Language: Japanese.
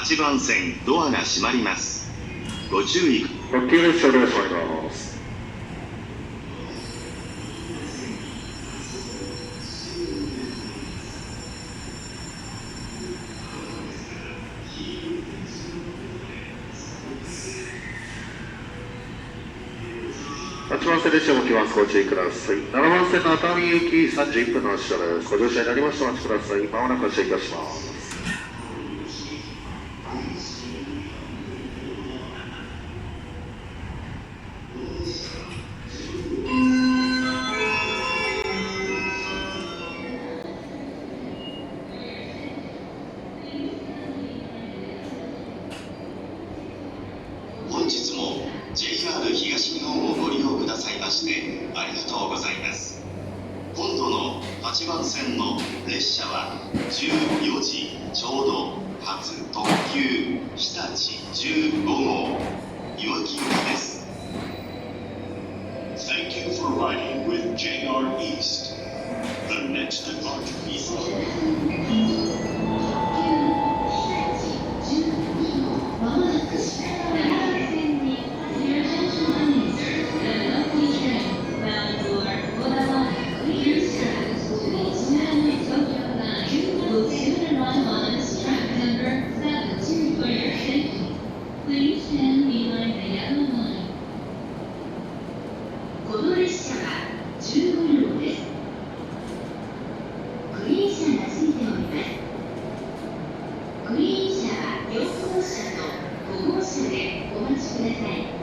8番線ドアが閉まります。ご注意。特急列車で閉まります。8番線列車も来ます。ご注意ください。7番線の熱海行き31分の発車です。ご乗車になりましたらお待ちください。まもなく発車いたします。本日も JR 東日本をご利用くださいましてありがとうございます。今度の8番線の列車は14時ちょうど発特急日立15号いわき行きです。 Thank you for riding with JR East. The next departure is Please stand behind the yellow line. この列車は15両です。グリーン車がついております。グリーン車は4号車と5号車でお待ちください。